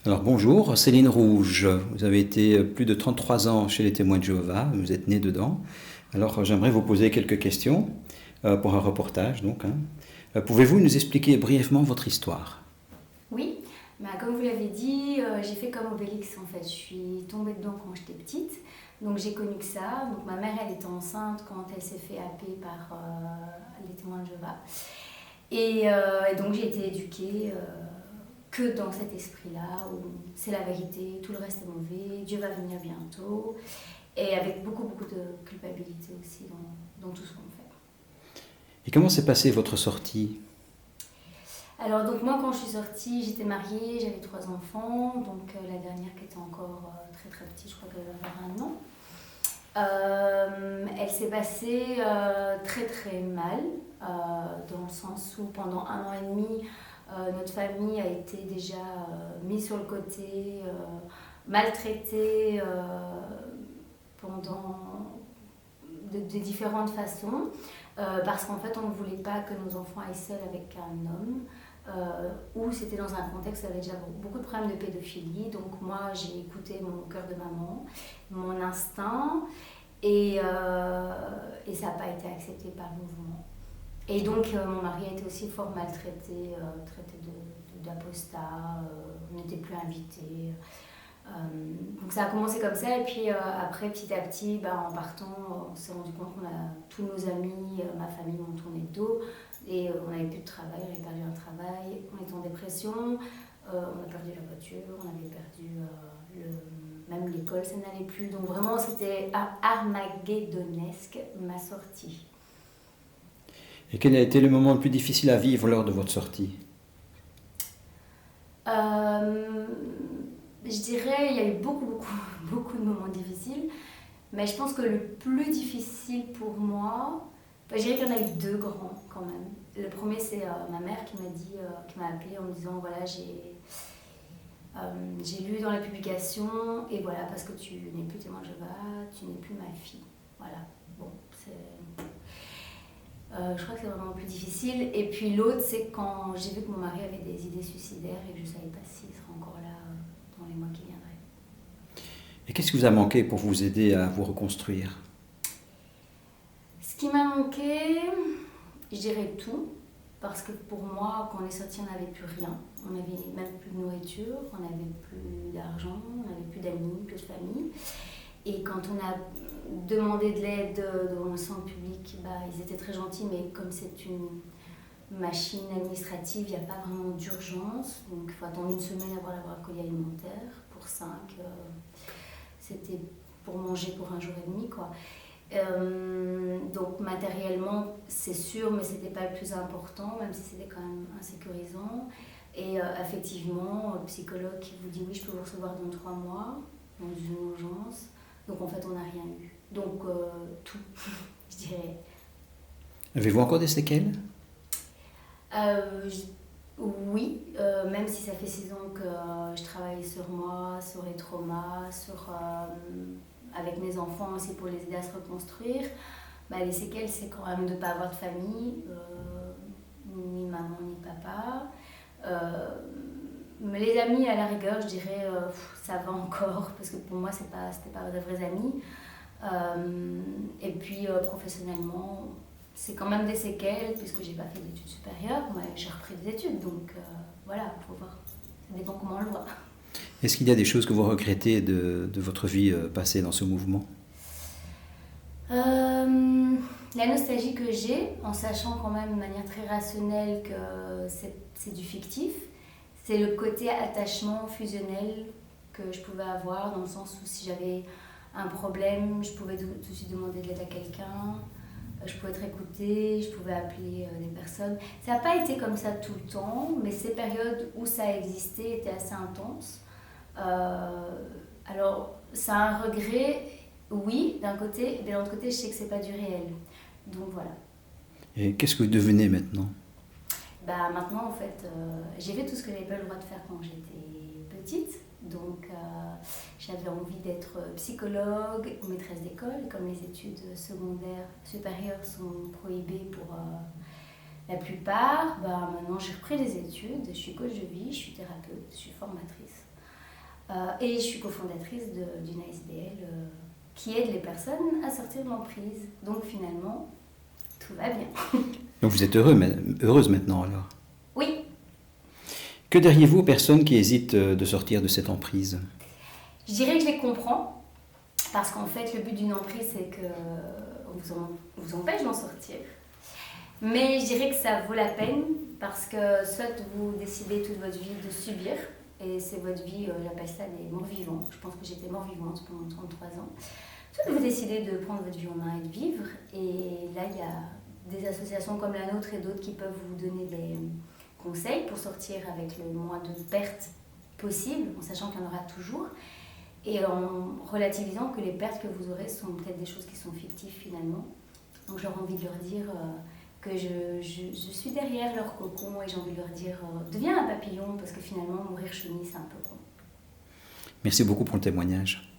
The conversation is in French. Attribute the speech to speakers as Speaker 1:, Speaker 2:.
Speaker 1: Alors bonjour, Céline Rouge. Vous avez été plus de 33 ans chez les Témoins de Jéhovah, vous êtes né dedans. Alors j'aimerais vous poser quelques questions pour un reportage. Pouvez-vous nous expliquer brièvement votre histoire?
Speaker 2: Oui, bah, comme vous l'avez dit, j'ai fait comme Obélix en fait. Je suis tombée dedans quand j'étais petite, donc j'ai connu que ça. Donc ma mère, elle était enceinte quand elle s'est fait happer par les témoins de Jéhovah. Et donc j'ai été éduquée que dans cet esprit-là, où c'est la vérité, tout le reste est mauvais, Dieu va venir bientôt, et avec beaucoup, beaucoup de culpabilité aussi dans tout ce qu'on fait.
Speaker 1: Et comment s'est passée votre sortie?
Speaker 2: Alors donc moi quand je suis sortie, j'étais mariée, j'avais 3 enfants, donc la dernière qui était encore très très petite, je crois qu'elle avait 1 an. Elle s'est passée très très mal, dans le sens où pendant 1 an et demi, notre famille a été déjà mise sur le côté, maltraitée pendant de différentes façons, parce qu'en fait on ne voulait pas que nos enfants aillent seuls avec un homme. Où c'était dans un contexte où il y avait déjà beaucoup de problèmes de pédophilie. Donc moi, j'ai écouté mon cœur de maman, mon instinct, et ça n'a pas été accepté par le mouvement. Et donc mon mari a été aussi fort maltraité, traité d'apostat, on n'était plus invités. Donc ça a commencé comme ça, et puis après, petit à petit, en partant, on s'est rendu compte qu'on a tous nos amis, ma famille m'ont tourné le dos, et on n'avait plus de travail, on avait perdu un travail, on était en dépression, on a perdu la voiture, on avait perdu même l'école, ça n'allait plus. Donc vraiment, c'était armagedonesque ma sortie.
Speaker 1: Et quel a été le moment le plus difficile à vivre lors de votre sortie?
Speaker 2: Euh, je dirais, il y a eu beaucoup, beaucoup, beaucoup de moments difficiles, mais je pense que le plus difficile pour moi, je dirais qu'il y en a eu 2 grands quand même. Le premier, c'est ma mère qui m'a appelée en me disant voilà, j'ai lu dans la publication, et voilà, parce que tu n'es plus témoin de Jéhovah, tu n'es plus ma fille. Voilà, bon, je crois que c'est vraiment le plus difficile. Et puis l'autre, c'est quand j'ai vu que mon mari avait des idées suicidaires et que je ne savais pas s'il serait encore là dans les mois qui viendraient.
Speaker 1: Et qu'est-ce qui vous a manqué pour vous aider à vous reconstruire?
Speaker 2: Ce qui m'a manqué, je dirais tout, parce que pour moi, quand on est sorti, on n'avait plus rien. On n'avait même plus de nourriture, on n'avait plus d'argent, on n'avait plus d'amis, plus de famille. Et quand on a demandé de l'aide dans le centre public, ils étaient très gentils, mais comme c'est une machine administrative, il n'y a pas vraiment d'urgence. Donc il faut attendre 1 semaine avant d'avoir un colis alimentaire. Pour 5, c'était pour manger pour 1 jour et demi, quoi. Donc matériellement, c'est sûr, mais c'était pas le plus important, même si c'était quand même insécurisant. Et effectivement, le psychologue qui vous dit oui, je peux vous recevoir dans 3 mois, dans une urgence. Donc en fait, on n'a rien eu. Donc tout, je dirais.
Speaker 1: Avez-vous encore des séquelles?
Speaker 2: Euh, je- oui, même si ça fait 6 ans que je travaille sur moi, sur les traumas, avec mes enfants aussi pour les aider à se reconstruire. Les séquelles, c'est quand même de ne pas avoir de famille, ni maman ni papa. Mais les amis, à la rigueur, je dirais, ça va encore, parce que pour moi, c'était pas de vrais amis. Et puis, professionnellement, c'est quand même des séquelles, puisque j'ai pas fait d'études supérieures, mais j'ai repris des études, donc voilà, il faut voir. Ça dépend comment on le voit.
Speaker 1: Est-ce qu'il y a des choses que vous regrettez de votre vie passée dans ce mouvement?
Speaker 2: La nostalgie que j'ai, en sachant quand même de manière très rationnelle que c'est du fictif, c'est le côté attachement fusionnel que je pouvais avoir, dans le sens où si j'avais un problème, je pouvais tout de suite demander de l'aide à quelqu'un, je pouvais être écoutée, je pouvais appeler des personnes. Ça n'a pas été comme ça tout le temps, mais ces périodes où ça a existé étaient assez intenses. Alors, c'est un regret, oui, d'un côté, mais de l'autre côté, je sais que c'est pas du réel. Donc voilà.
Speaker 1: Et qu'est-ce que vous devenez maintenant?
Speaker 2: Maintenant, en fait, j'ai fait tout ce que j'avais pas le droit de faire quand j'étais petite. Donc, j'avais envie d'être psychologue ou maîtresse d'école. Comme les études secondaires supérieures sont prohibées pour la plupart, maintenant j'ai repris les études. Je suis coach de vie, je suis thérapeute, je suis formatrice. Et je suis cofondatrice d'une ASBL qui aide les personnes à sortir de l'emprise. Donc finalement, tout va bien.
Speaker 1: Donc vous êtes heureuse maintenant alors?
Speaker 2: Oui.
Speaker 1: Que diriez-vous aux personnes qui hésitent de sortir de cette emprise?
Speaker 2: Je dirais que je les comprends, parce qu'en fait, le but d'une emprise, c'est qu'on vous empêche d'en sortir. Mais je dirais que ça vaut la peine, parce que soit vous décidez toute votre vie de subir, et c'est votre vie, j'appelle ça des morts vivants. Je pense que j'étais mort vivante pendant 33 ans. Soit vous décidez de prendre votre vie en main et de vivre, et là, il y a des associations comme la nôtre et d'autres qui peuvent vous donner des conseils pour sortir avec le moins de pertes possible, en sachant qu'il y en aura toujours, et en relativisant que les pertes que vous aurez sont peut-être des choses qui sont fictives finalement. Donc j'aurais envie de leur dire que je suis derrière leur cocon, et j'ai envie de leur dire deviens un papillon, parce que finalement mourir chenille c'est un peu con.
Speaker 1: Merci beaucoup pour le témoignage.